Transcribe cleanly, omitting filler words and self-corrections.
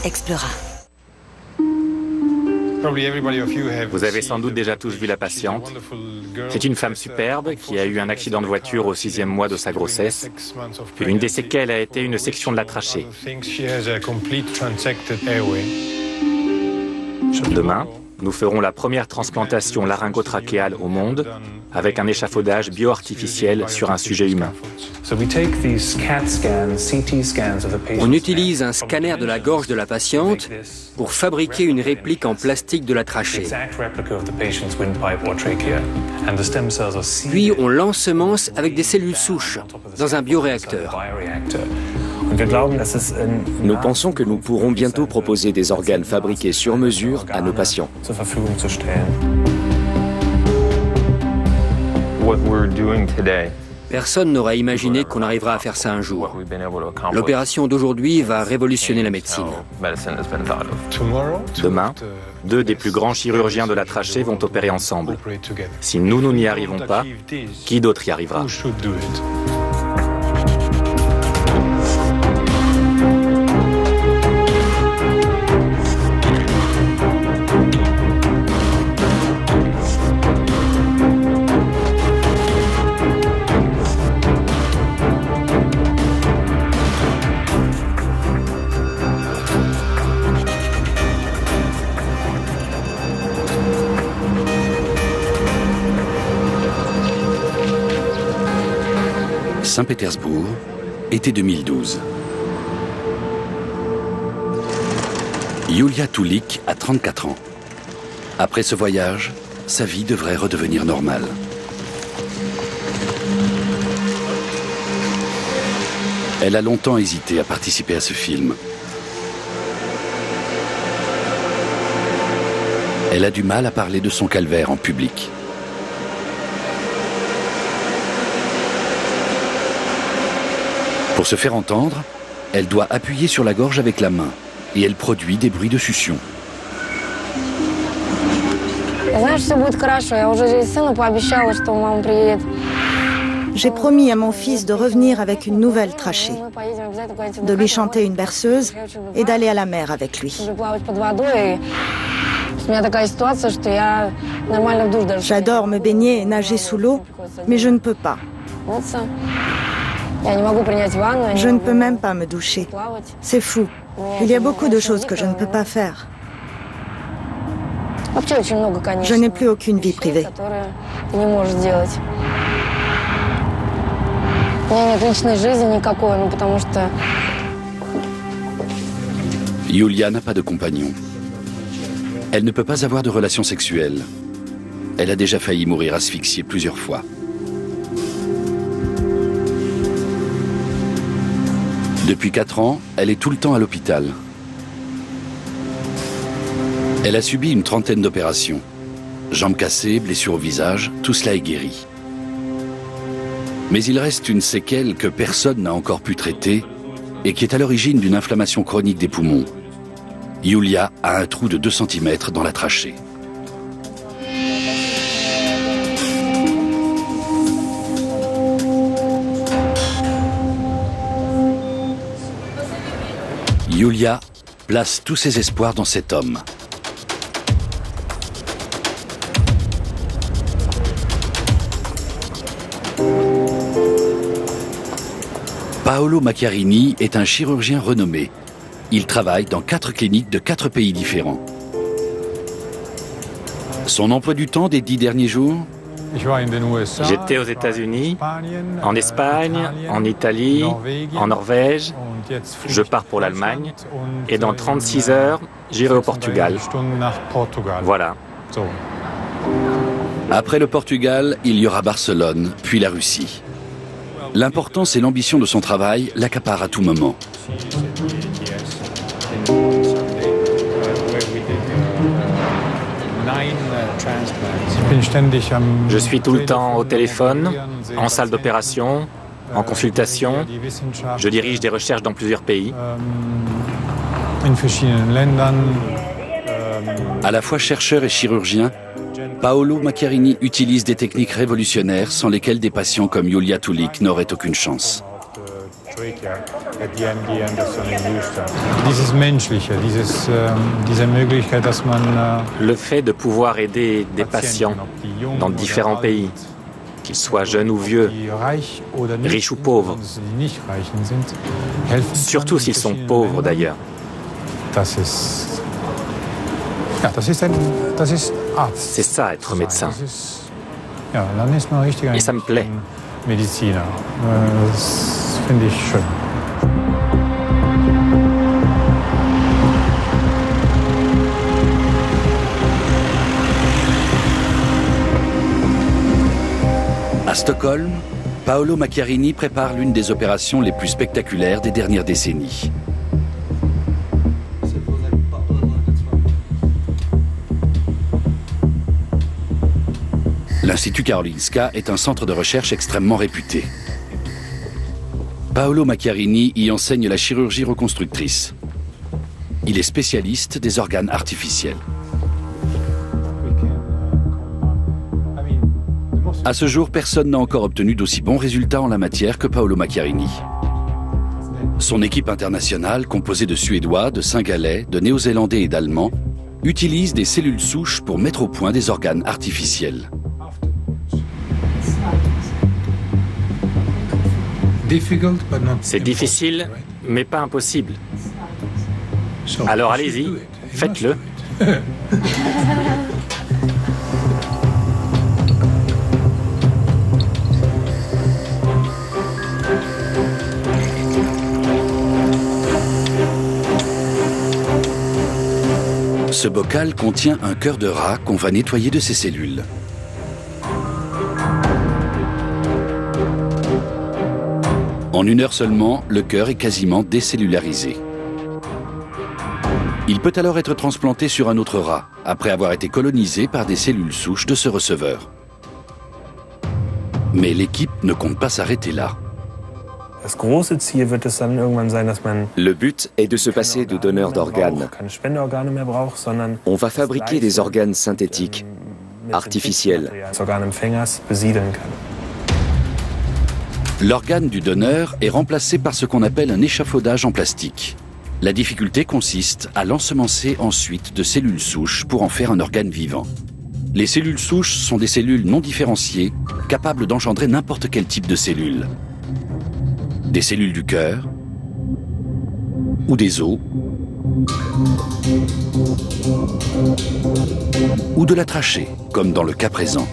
Explora. Vous avez sans doute déjà tous vu la patiente. C'est une femme superbe qui a eu un accident de voiture au 6e mois de sa grossesse. Une des séquelles a été une section de la trachée. Demain, nous ferons la première transplantation laryngotrachéale au monde avec un échafaudage bio-artificiel sur un sujet humain. On utilise un scanner de la gorge de la patiente pour fabriquer une réplique en plastique de la trachée. Puis on l'ensemence avec des cellules souches dans un bioréacteur. Nous pensons que nous pourrons bientôt proposer des organes fabriqués sur mesure à nos patients. Personne n'aurait imaginé qu'on arrivera à faire ça un jour. L'opération d'aujourd'hui va révolutionner la médecine. Demain, 2 des plus grands chirurgiens de la trachée vont opérer ensemble. Si nous n'y arrivons pas, qui d'autre y arrivera ? Saint-Pétersbourg, été 2012. Yulia Tulik a 34 ans. Après ce voyage, sa vie devrait redevenir normale. Elle a longtemps hésité à participer à ce film. Elle a du mal à parler de son calvaire en public. Pour se faire entendre, elle doit appuyer sur la gorge avec la main et elle produit des bruits de succion. J'ai promis à mon fils de revenir avec une nouvelle trachée, de lui chanter une berceuse et d'aller à la mer avec lui. J'adore me baigner et nager sous l'eau, mais je ne peux pas. Je ne peux même pas me doucher. C'est fou. Il y a beaucoup de choses que je ne peux pas faire. Je n'ai plus aucune vie privée. Yulia n'a pas de compagnon. Elle ne peut pas avoir de relations sexuelles. Elle a déjà failli mourir asphyxiée plusieurs fois. Depuis 4 ans, elle est tout le temps à l'hôpital. Elle a subi une 30aine d'opérations. Jambes cassées, blessures au visage, tout cela est guéri. Mais il reste une séquelle que personne n'a encore pu traiter et qui est à l'origine d'une inflammation chronique des poumons. Yulia a un trou de 2 cm dans la trachée. Yulia place tous ses espoirs dans cet homme. Paolo Macchiarini est un chirurgien renommé. Il travaille dans 4 cliniques de 4 pays différents. Son emploi du temps des 10 derniers jours ? J'étais aux États-Unis, en Espagne, en Italie, en Norvège. Je pars pour l'Allemagne et dans 36 heures, j'irai au Portugal. Voilà. Après le Portugal, il y aura Barcelone, puis la Russie. L'importance et l'ambition de son travail l'accaparent à tout moment. Je suis tout le temps au téléphone, en salle d'opération, en consultation. Je dirige des recherches dans plusieurs pays. À la fois chercheur et chirurgien, Paolo Macchiarini utilise des techniques révolutionnaires sans lesquelles des patients comme Yulia Tulik n'auraient aucune chance. Le fait de pouvoir aider des patients dans différents pays, qu'ils soient jeunes ou vieux, riches ou pauvres, surtout s'ils sont pauvres d'ailleurs. C'est ça, être médecin. Et ça me plaît. À Stockholm, Paolo Macchiarini prépare l'une des opérations les plus spectaculaires des dernières décennies. L'Institut Karolinska est un centre de recherche extrêmement réputé. Paolo Macchiarini y enseigne la chirurgie reconstructrice. Il est spécialiste des organes artificiels. À ce jour, personne n'a encore obtenu d'aussi bons résultats en la matière que Paolo Macchiarini. Son équipe internationale, composée de Suédois, de Cingalais, de Néo-Zélandais et d'Allemands, utilise des cellules souches pour mettre au point des organes artificiels. C'est difficile, mais pas impossible. Alors allez-y, faites-le. Ce bocal contient un cœur de rat qu'on va nettoyer de ses cellules. En 1 heure seulement, le cœur est quasiment décellularisé. Il peut alors être transplanté sur un autre rat, après avoir été colonisé par des cellules souches de ce receveur. Mais l'équipe ne compte pas s'arrêter là. Le but est de se passer de donneurs d'organes. On va fabriquer des organes synthétiques, artificiels. L'organe du donneur est remplacé par ce qu'on appelle un échafaudage en plastique. La difficulté consiste à l'ensemencer ensuite de cellules souches pour en faire un organe vivant. Les cellules souches sont des cellules non différenciées, capables d'engendrer n'importe quel type de cellules. Des cellules du cœur, ou des os, ou de la trachée, comme dans le cas présent.